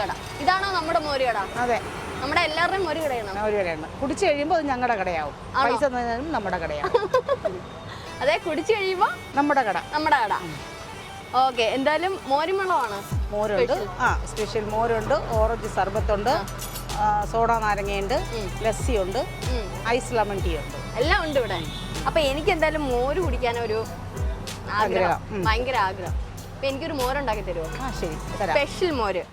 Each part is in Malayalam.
കട. ഇതാണോ നമ്മുടെ മോര് കട? അതെ, നമ്മുടെ എല്ലാവരുടെയും മോര് കടയാണ്. മോര് കടയാണ്. കുടിച്ചു കഴിയുമ്പോൾ അത് ഞങ്ങളുടെ കടയാവും. പൈസ തന്നാലും നമ്മുടെ കടയാവും. അതെ, കുടിച്ചു കഴിയുമ്പോൾ നമ്മുടെ കട. ഓക്കെ, എന്തായാലും മോരുമളമാണ്. മോരുണ്ട്, സ്പെഷ്യൽ മോരുണ്ട്, ഓറഞ്ച് സർബത്തുണ്ട്, സോഡ നാരങ്ങയുണ്ട്, ലസ്സിയുണ്ട്, ഐസ് ലെമൺ ടീ ഉണ്ട്, എല്ലാം ഉണ്ട് ഇവിടെ. അപ്പൊ എനിക്ക് എന്തായാലും മോര് കുടിക്കാനൊരു ആഗ്രഹം, ഭയങ്കര ആഗ്രഹം. അപ്പൊ എനിക്കൊരു മോരുണ്ടാക്കി തരുമോ? ശരി, സ്പെഷ്യൽ മോര്.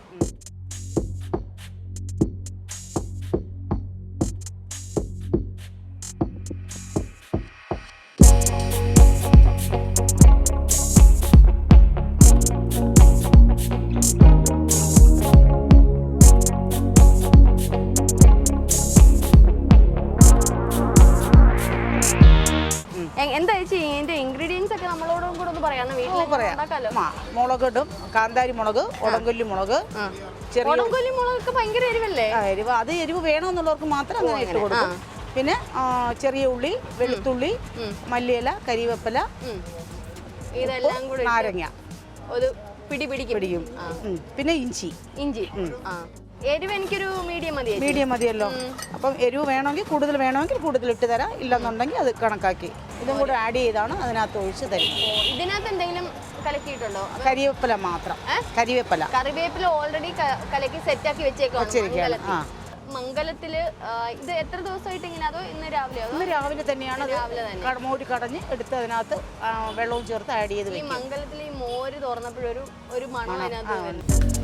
എന്താ ചേച്ചി ഇതിന്റെ ഇൻഗ്രീഡിയൻസ് ഒക്കെ നമ്മളോടും കൂടെ ഒന്ന് പറയാം. മുളക് ഇടും, കാന്താരി മുളക്, ഉടങ്കൊല്ലി മുളക്. ഉടങ്കൊല്ലി മുളകൊക്കെ ഭയങ്കര എരിവല്ലേ? എരിവ്, അത് എരിവ് വേണമെന്നുള്ളവർക്ക് മാത്രം അങ്ങനെ ഇട്ട് കൊടുക്കും. പിന്നെ ചെറിയ ഉള്ളി, വെളുത്തുള്ളി, മല്ലിയില, കരിവേപ്പില, ഇതെല്ലാം കൂടെ നാരങ്ങ ഒരു പിടിക്കും. പിന്നെ ഇഞ്ചി. എരിവ് എനിക്കൊരു മീഡിയം മതിയല്ലോ. അപ്പം എരിവ് വേണമെങ്കിൽ കൂടുതൽ ഇട്ട് തരാം, ഇല്ലെന്നുണ്ടെങ്കിൽ അത് കണക്കാക്കി ഇതും കൂടെ ആഡ് ചെയ്താണ് അതിനകത്ത് ഒഴിച്ച് തരും. ഇതിനകത്ത് എന്തെങ്കിലും കലക്കിയിട്ടുണ്ടോ? കരിവേപ്പില മാത്രം. കറിവേപ്പില ഓൾറെഡി കലക്കി സെറ്റാക്കി വെച്ചേക്കാം. മംഗലത്തില് ഇത് എത്ര ദിവസമായിട്ട് ഇങ്ങനെ? അതോ ഇന്ന് രാവിലെ തന്നെയാണ് മോര് കടഞ്ഞ് എടുത്ത് അതിനകത്ത് വെള്ളവും ചേർത്ത് ആഡ് ചെയ്ത്. ഈ മംഗലത്തിൽ ഈ മോര് തുറന്നപ്പോഴൊരു മണം അതിനകത്ത്.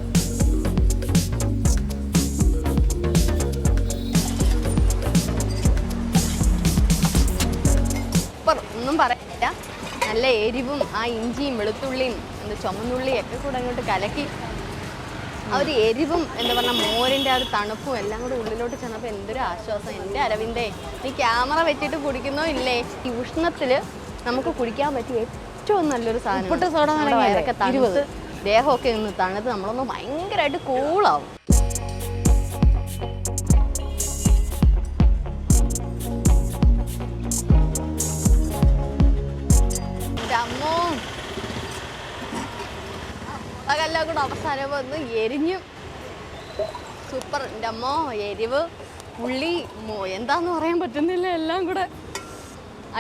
ഒന്നും പറയില്ല, നല്ല എരിവും ആ ഇഞ്ചിയും വെളുത്തുള്ളിയും ചുമന്നുള്ളിയും ഒക്കെ കൂടെ അങ്ങോട്ട് കലക്കി ആ ഒരു എരിവും എന്താ പറഞ്ഞാൽ മോരിൻ്റെ ആ ഒരു തണുപ്പും എല്ലാം കൂടെ ഉള്ളിലോട്ട് ചെന്നപ്പോൾ എന്തൊരു ആശ്വാസം. എൻ്റെ അരവിന്ദേ, നീ ക്യാമറ വെച്ചിട്ട് കുടിക്കുന്നോ ഇല്ലേ? ഈ ഉഷ്ണത്തിൽ നമുക്ക് കുടിക്കാൻ പറ്റിയ ഏറ്റവും നല്ലൊരു സാധനം. വയറൊക്കെ തണുത്ത് ദേഹമൊക്കെ ഒന്ന് തണുത്ത് നമ്മളൊന്ന് ഭയങ്കരമായിട്ട് കൂളാവും. അമ്മോ, അതെല്ലാം കൂടെ അവസാനം വന്ന് എരിഞ്ഞു. സൂപ്പർ. എൻ്റെ അമ്മോ, എരിവ്, പുള്ളി, എന്താന്ന് പറയാൻ പറ്റുന്നില്ല, എല്ലാം കൂടെ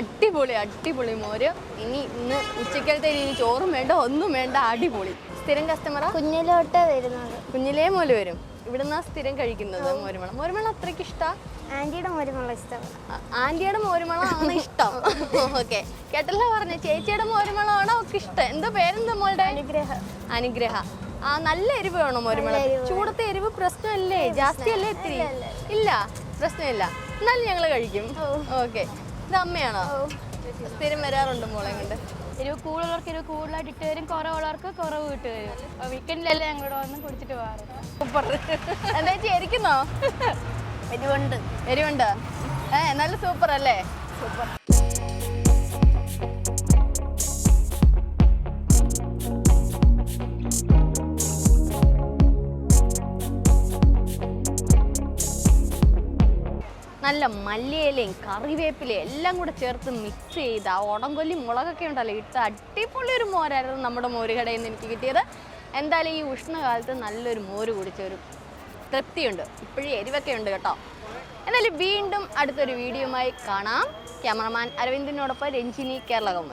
അടിപൊളി മോര്. ഇന്ന് ഉച്ചക്കലത്തെ ഇനി ചോറും വേണ്ട, ഒന്നും വേണ്ട, അടിപൊളി. സ്ഥിരം കസ്റ്റമറാ? കുഞ്ഞിലോട്ട് വരുന്നത്. കുഞ്ഞിലേ മോല് വരും. ഇവിടുന്ന് സ്ഥിരം കഴിക്കുന്നത് മോരുമളം അത്രയ്ക്ക് ഇഷ്ടം? ആന്റിയുടെ മോരുമളം ഇഷ്ടം. ആന്റിയുടെ മോരുമളം ആണ് ഇഷ്ടം. ഓക്കെ, കേട്ടല്ലോ പറഞ്ഞ ചേച്ചിയുടെ മോരുമളമാണോ ഒക്കെ ഇഷ്ടം? എന്താ പേരെന്താ മോളുടെ? അനുഗ്രഹ. നല്ല എരിവ് വേണോ മോരുമളം? ചൂടത്തെ എരിവ് പ്രശ്നമല്ലേ? ജാസ്തി അല്ലേ? ഇത്തിരി ഇല്ല, പ്രശ്നമില്ല, എന്നാലും ഞങ്ങൾ കഴിക്കും. ഓക്കെ, ഇത് അമ്മയാണോ? സ്ഥിരം വരാറുണ്ട് മോളെ കൊണ്ട്? എരിവ് കൂടുതലുള്ളവർക്ക് എരിവ് കൂടുതലായിട്ട് ഇട്ട് തരും, കുറവുള്ളവർക്ക് കുറവ് ഇട്ട് തരും. വീക്കെൻഡിലെല്ലാം ഞങ്ങളോട് വന്ന് കുടിച്ചിട്ട് പോകാറ്. സൂപ്പർ. എന്താ ചേച്ചി എരിക്കുന്നോ? എരിവുണ്ട്. നല്ല സൂപ്പർ അല്ലേ? സൂപ്പർ. നല്ല മല്ലിയിലയും കറിവേപ്പിലയും എല്ലാം കൂടെ ചേർത്ത് മിക്സ് ചെയ്ത് ആ ഉടങ്കൊല്ലി മുളകൊക്കെ ഉണ്ടല്ലോ ഇട്ട് അടിപൊളി ഒരു മോരായിരുന്നു നമ്മുടെ മോര് കടയിൽ നിന്ന് എനിക്ക് കിട്ടിയത്. എന്തായാലും ഈ ഉഷ്ണകാലത്ത് നല്ലൊരു മോര് കുടിച്ചൊരു തൃപ്തിയുണ്ട്. ഇപ്പോഴും എരിവൊക്കെ ഉണ്ട് കേട്ടോ. എന്തായാലും വീണ്ടും അടുത്തൊരു വീഡിയോയുമായി കാണാം. ക്യാമറമാൻ അരവിന്ദിനോടൊപ്പം രഞ്ജിനി, കേരള.